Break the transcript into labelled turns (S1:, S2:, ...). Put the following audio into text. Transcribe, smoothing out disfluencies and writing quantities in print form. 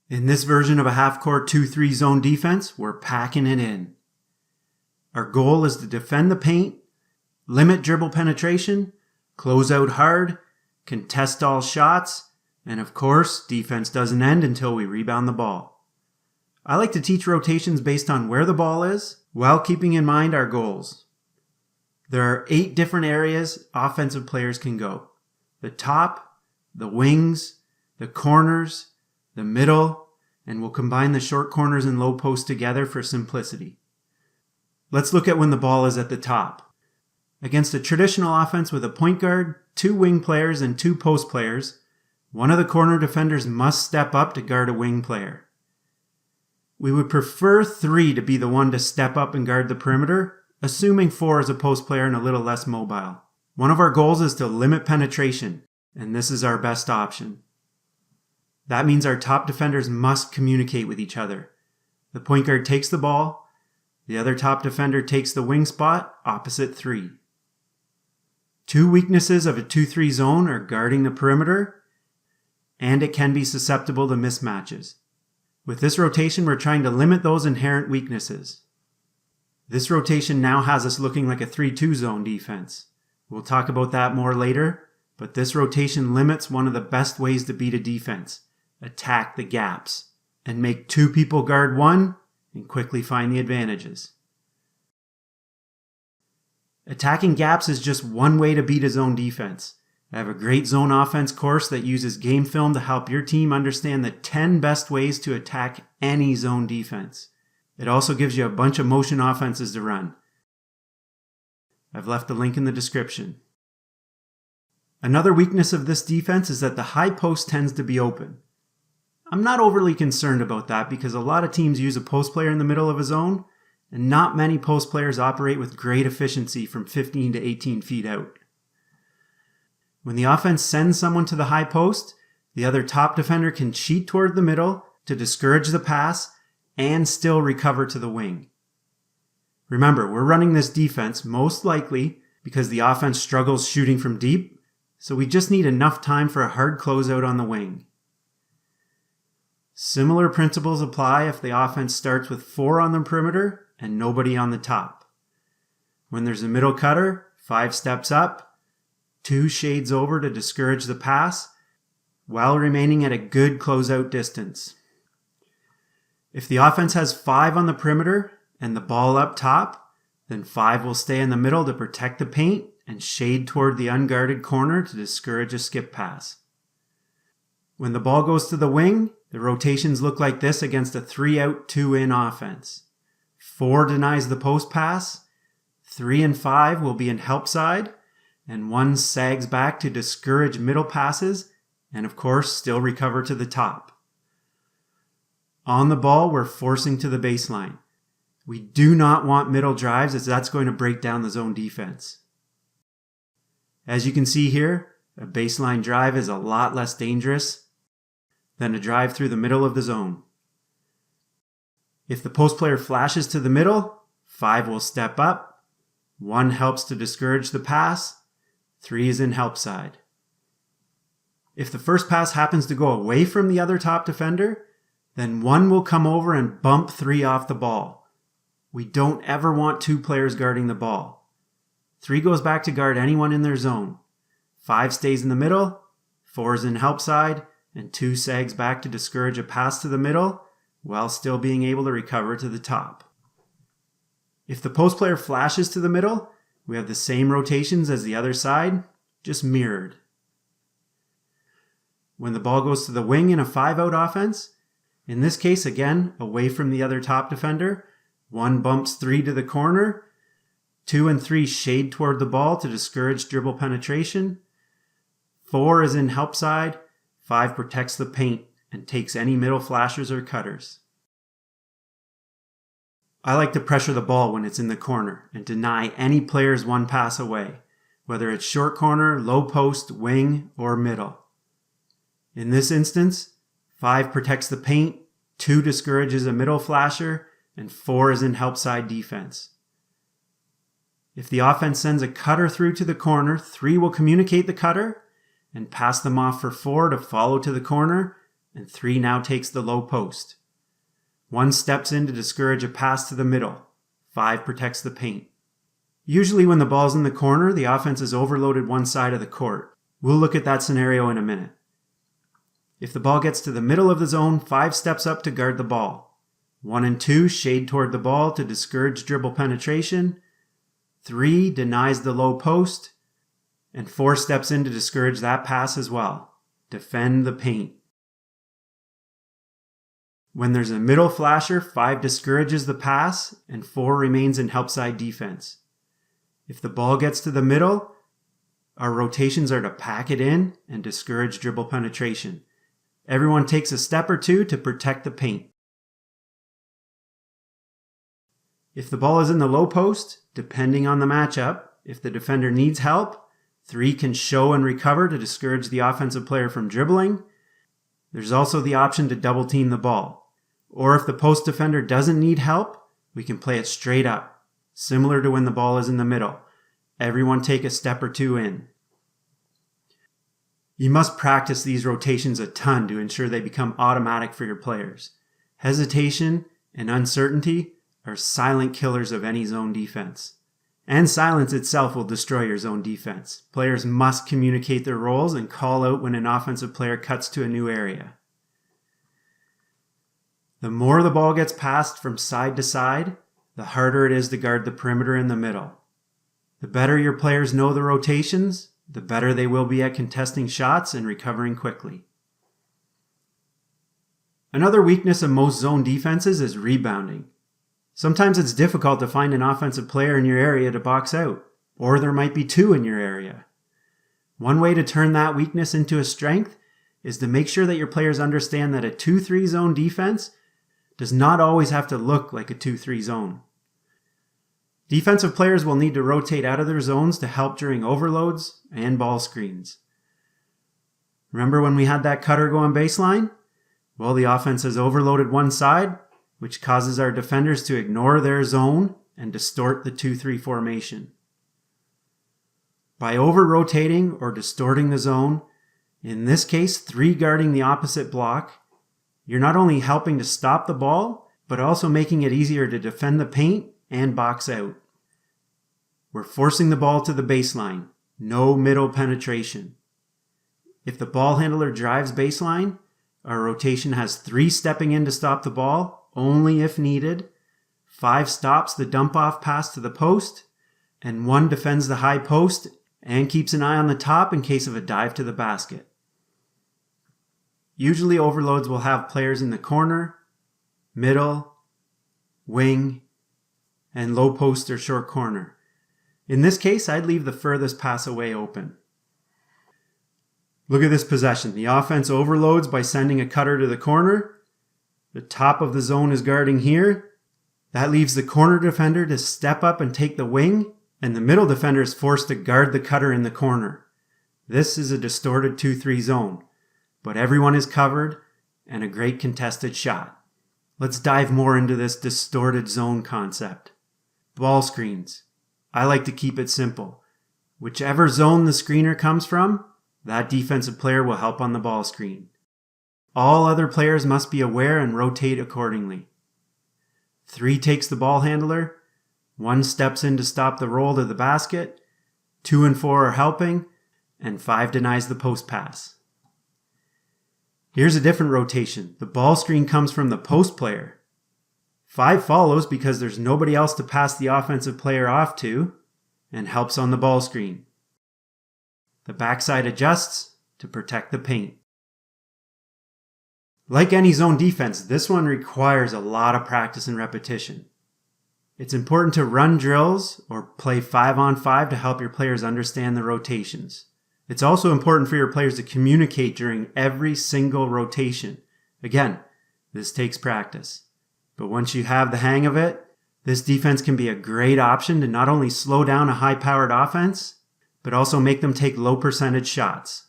S1: In this version of a half-court 2-3 zone defense, we're packing it in. Our goal is to defend the paint, limit dribble penetration, close out hard, contest all shots, and of course, defense doesn't end until we rebound the ball. I like to teach rotations based on where the ball is, while keeping in mind our goals. There are 8 different areas offensive players can go. The top, the wings, the corners, the middle, and we'll combine the short corners and low post together for simplicity. Let's look at when the ball is at the top. Against a traditional offense with a point guard, 2 wing players, and 2 post players, one of the corner defenders must step up to guard a wing player. We would prefer 3 to be the one to step up and guard the perimeter, assuming 4 is a post player and a little less mobile. One of our goals is to limit penetration, and this is our best option. That means our top defenders must communicate with each other. The point guard takes the ball, the other top defender takes the wing spot opposite 3. 2 weaknesses of a 2-3 zone are guarding the perimeter, and it can be susceptible to mismatches. With this rotation, we're trying to limit those inherent weaknesses. This rotation now has us looking like a 3-2 zone defense. We'll talk about that more later, but this rotation limits one of the best ways to beat a defense: attack the gaps, and make 2 people guard 1 and quickly find the advantages. Attacking gaps is just one way to beat a zone defense. I have a great zone offense course that uses game film to help your team understand the 10 best ways to attack any zone defense. It also gives you a bunch of motion offenses to run. I've left the link in the description. Another weakness of this defense is that the high post tends to be open. I'm not overly concerned about that because a lot of teams use a post player in the middle of a zone, and not many post players operate with great efficiency from 15 to 18 feet out. When the offense sends someone to the high post, the other top defender can cheat toward the middle to discourage the pass and still recover to the wing. Remember, we're running this defense most likely because the offense struggles shooting from deep, so we just need enough time for a hard closeout on the wing. Similar principles apply if the offense starts with 4 on the perimeter and nobody on the top. When there's a middle cutter, 5 steps up, 2 shades over to discourage the pass, while remaining at a good closeout distance. If the offense has 5 on the perimeter and the ball up top, then 5 will stay in the middle to protect the paint and shade toward the unguarded corner to discourage a skip pass. When the ball goes to the wing, the rotations look like this against a 3-out, 2-in offense. 4 denies the post pass, 3 and 5 will be in help side, and 1 sags back to discourage middle passes and of course still recover to the top. On the ball, we're forcing to the baseline. We do not want middle drives as that's going to break down the zone defense. As you can see here, a baseline drive is a lot less dangerous than a drive through the middle of the zone. If the post player flashes to the middle, 5 will step up, 1 helps to discourage the pass, 3 is in help side. If the first pass happens to go away from the other top defender, then 1 will come over and bump 3 off the ball. We don't ever want 2 players guarding the ball. 3 goes back to guard anyone in their zone. 5 stays in the middle, 4 is in help side, and 2 sags back to discourage a pass to the middle while still being able to recover to the top. If the post player flashes to the middle, we have the same rotations as the other side, just mirrored. When the ball goes to the wing in a 5-out offense, in this case again away from the other top defender, 1 bumps 3 to the corner, 2 and 3 shade toward the ball to discourage dribble penetration, 4 is in help side, 5 protects the paint and takes any middle flashers or cutters. I like to pressure the ball when it's in the corner and deny any players 1 pass away, whether it's short corner, low post, wing, or middle. In this instance, 5 protects the paint, 2 discourages a middle flasher, and 4 is in help side defense. If the offense sends a cutter through to the corner, 3 will communicate the cutter and pass them off for 4 to follow to the corner and 3 now takes the low post. 1 steps in to discourage a pass to the middle. 5 protects the paint. Usually when the ball's in the corner, the offense has overloaded one side of the court. We'll look at that scenario in a minute. If the ball gets to the middle of the zone, 5 steps up to guard the ball. 1 and 2 shade toward the ball to discourage dribble penetration. 3 denies the low post. And 4 steps in to discourage that pass as well. Defend the paint. When there's a middle flasher, 5 discourages the pass and 4 remains in help side defense. If the ball gets to the middle, our rotations are to pack it in and discourage dribble penetration. Everyone takes a step or 2 to protect the paint. If the ball is in the low post, depending on the matchup, if the defender needs help, 3 can show and recover to discourage the offensive player from dribbling. There's also the option to double team the ball. Or if the post defender doesn't need help, we can play it straight up, similar to when the ball is in the middle. Everyone take a step or 2 in. You must practice these rotations a ton to ensure they become automatic for your players. Hesitation and uncertainty are silent killers of any zone defense. And silence itself will destroy your zone defense. Players must communicate their roles and call out when an offensive player cuts to a new area. The more the ball gets passed from side to side, the harder it is to guard the perimeter in the middle. The better your players know the rotations, the better they will be at contesting shots and recovering quickly. Another weakness of most zone defenses is rebounding. Sometimes it's difficult to find an offensive player in your area to box out, or there might be 2 in your area. One way to turn that weakness into a strength is to make sure that your players understand that a 2-3 zone defense does not always have to look like a 2-3 zone. Defensive players will need to rotate out of their zones to help during overloads and ball screens. Remember when we had that cutter going baseline? Well, the offense has overloaded one side, which causes our defenders to ignore their zone and distort the 2-3 formation. By over-rotating or distorting the zone, in this case 3 guarding the opposite block, you're not only helping to stop the ball, but also making it easier to defend the paint and box out. We're forcing the ball to the baseline, no middle penetration. If the ball handler drives baseline, our rotation has 3 stepping in to stop the ball, only if needed, 5 stops the dump-off pass to the post, and 1 defends the high post and keeps an eye on the top in case of a dive to the basket. Usually overloads will have players in the corner, middle, wing, and low post or short corner. In this case, I'd leave the furthest pass away open. Look at this possession. The offense overloads by sending a cutter to the corner. The top of the zone is guarding here. That leaves the corner defender to step up and take the wing, and the middle defender is forced to guard the cutter in the corner. This is a distorted 2-3 zone, but everyone is covered and a great contested shot. Let's dive more into this distorted zone concept. Ball screens. I like to keep it simple. Whichever zone the screener comes from, that defensive player will help on the ball screen. All other players must be aware and rotate accordingly. 3 takes the ball handler, 1 steps in to stop the roll to the basket, 2 and 4 are helping, and 5 denies the post pass. Here's a different rotation. The ball screen comes from the post player. 5 follows because there's nobody else to pass the offensive player off to and helps on the ball screen. The backside adjusts to protect the paint. Like any zone defense, this one requires a lot of practice and repetition. It's important to run drills or play 5-on-5 to help your players understand the rotations. It's also important for your players to communicate during every single rotation. Again, this takes practice. But once you have the hang of it, this defense can be a great option to not only slow down a high-powered offense, but also make them take low percentage shots.